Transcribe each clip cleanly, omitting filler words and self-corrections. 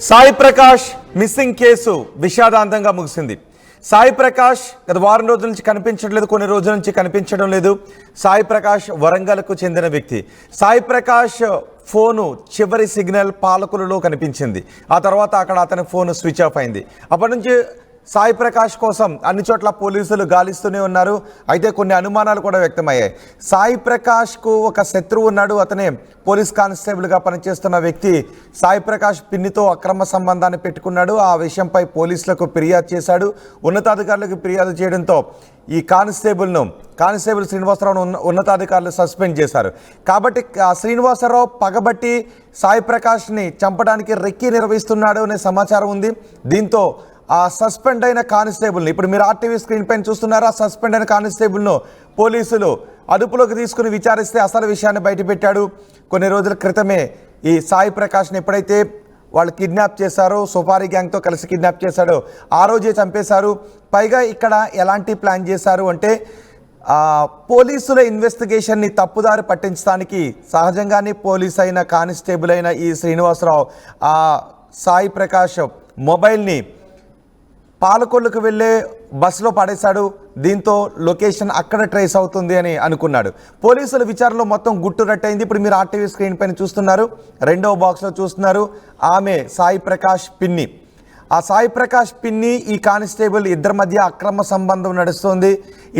Sai Prakash missing case విషాదాంతంగా ముగిసింది. సాయి ప్రకాష్ గత వారం రోజుల నుంచి కనిపించడం లేదు, కొన్ని రోజుల నుంచి కనిపించడం లేదు. సాయి ప్రకాష్ వరంగల్కు చెందిన వ్యక్తి. సాయి ప్రకాష్ ఫోను చివరి సిగ్నల్ పాలకులలో కనిపించింది. ఆ తర్వాత అక్కడ అతని ఫోన్ స్విచ్ ఆఫ్ అయింది. అప్పటి నుంచి సాయి ప్రకాష్ కోసం అన్ని చోట్ల పోలీసులు గాలిస్తూనే ఉన్నారు. అయితే కొన్ని అనుమానాలు కూడా వ్యక్తమయ్యాయి. సాయి ప్రకాష్కు ఒక శత్రువు ఉన్నాడు. అతనే పోలీస్ కానిస్టేబుల్గా పనిచేస్తున్న వ్యక్తి సాయి ప్రకాష్ పిన్నితో అక్రమ సంబంధాన్ని పెట్టుకున్నాడు. ఆ విషయంపై పోలీసులకు ఫిర్యాదు చేశాడు. ఉన్నతాధికారులకు ఫిర్యాదు చేయడంతో ఈ కానిస్టేబుల్ శ్రీనివాసరావును ఉన్నతాధికారులు సస్పెండ్ చేశారు. కాబట్టి శ్రీనివాసరావు పగబట్టి సాయి ప్రకాష్ని చంపడానికి రెక్కి నిర్వహిస్తున్నాడు అనే సమాచారం ఉంది. దీంతో ఆ సస్పెండ్ అయిన కానిస్టేబుల్ని, ఇప్పుడు మీరు ఆర్టీవీ స్క్రీన్ పైన చూస్తున్నారా, సస్పెండ్ అయిన కానిస్టేబుల్ను పోలీసులు అదుపులోకి తీసుకుని విచారిస్తే అసలు విషయాన్ని బయటపెట్టాడు. కొన్ని రోజుల క్రితమే ఈ సాయి ప్రకాష్ని ఎప్పుడైతే వాళ్ళు కిడ్నాప్ చేశారో, సుపారీ గ్యాంగ్తో కలిసి కిడ్నాప్ చేశాడో ఆ రోజే చంపేశారు. పైగా ఇక్కడ ఎలాంటి ప్లాన్ చేశారు అంటే పోలీసుల ఇన్వెస్టిగేషన్ని తప్పుదారి పట్టించడానికి సహజంగానే పోలీస్ అయిన కానిస్టేబుల్ అయిన ఈ శ్రీనివాసరావు ఆ సాయి ప్రకాష్ మొబైల్ని పాలకొల్లుకు వెళ్ళే బస్సులో పడేశాడు. దీంతో లొకేషన్ అక్కడ ట్రేస్ అవుతుంది అని అనుకున్నాడు. పోలీసుల విచారణలో మొత్తం గుట్టు రట్టయింది. ఇప్పుడు మీరు ఆర్టీవీ స్క్రీన్ పైన చూస్తున్నారు, రెండవ బాక్స్లో చూస్తున్నారు. ఆమె సాయి ప్రకాష్ పిన్ని. ఆ సాయి ప్రకాష్ పిన్ని ఈ కానిస్టేబుల్ ఇద్దరి మధ్య అక్రమ సంబంధం నడుస్తుంది.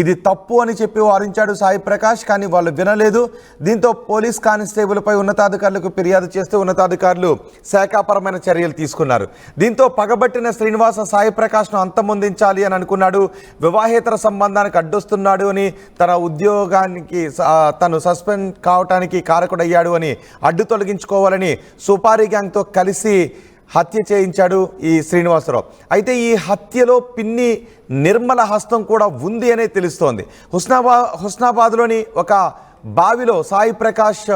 ఇది తప్పు అని చెప్పి వారించాడు సాయి ప్రకాష్, కానీ వాళ్ళు వినలేదు. దీంతో పోలీస్ కానిస్టేబుల్పై ఉన్నతాధికారులకు ఫిర్యాదు చేస్తూ ఉన్నతాధికారులు శాఖాపరమైన చర్యలు తీసుకున్నారు. దీంతో పగబట్టిన శ్రీనివాస సాయి ప్రకాష్ను అంతమొందించాలి అని అనుకున్నాడు. వివాహేతర సంబంధానికి అడ్డొస్తున్నాడు అని, తన ఉద్యోగానికి తను సస్పెండ్ కావటానికి కారకుడయ్యాడు అని అడ్డు తొలగించుకోవాలని సుపారీ గ్యాంగ్తో కలిసి హత్య చేయించాడు ఈ శ్రీనివాసరావు. అయితే ఈ హత్యలో పిన్ని నిర్మల హస్తం కూడా ఉంది అనే తెలుస్తోంది. హుస్నాబాద్లోని ఒక బావిలో సాయి ప్రకాష్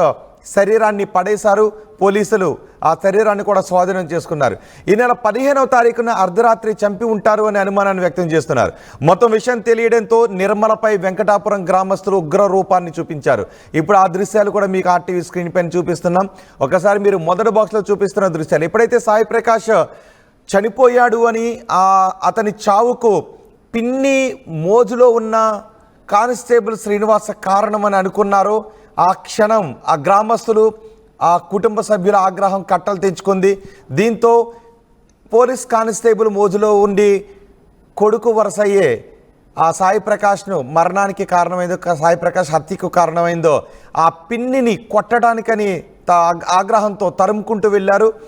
శరీరాన్ని పడేశారు పోలీసులు. ఆ శరీరాన్ని కూడా స్వాధీనం చేసుకున్నారు. ఈ నెల 15వ తారీఖున అర్ధరాత్రి చంపి ఉంటారు అనే అనుమానాన్ని వ్యక్తం చేస్తున్నారు. మొత్తం విషయం తెలియడంతో నిర్మలపై వెంకటాపురం గ్రామస్తులు ఉగ్ర రూపాన్ని చూపించారు. ఇప్పుడు ఆ దృశ్యాలు కూడా మీకు ఆర్టీవీ స్క్రీన్ పైన చూపిస్తున్నాం. ఒకసారి మీరు మొదటి బాక్స్లో చూపిస్తున్న దృశ్యాలు. ఎప్పుడైతే సాయి ప్రకాష్ చనిపోయాడు అని అతని చావుకు పిన్ని మోజులో ఉన్న కానిస్టేబుల్ శ్రీనివాస కారణమని అనుకున్నారో ఆ క్షణం ఆ గ్రామస్తులు, ఆ కుటుంబ సభ్యుల ఆగ్రహం కట్టలు తెంచుకుంది. దీంతో పోలీస్ కానిస్టేబుల్ మోజులో ఉండి కొడుకు వరసయ్యే ఆ సాయి ప్రకాష్ను మరణానికి కారణమైందో, సాయి ప్రకాష్ హత్యకు కారణమైందో ఆ పిన్నిని కొట్టడానికని ఆగ్రహంతో తరుముకుంటూ వెళ్ళారు.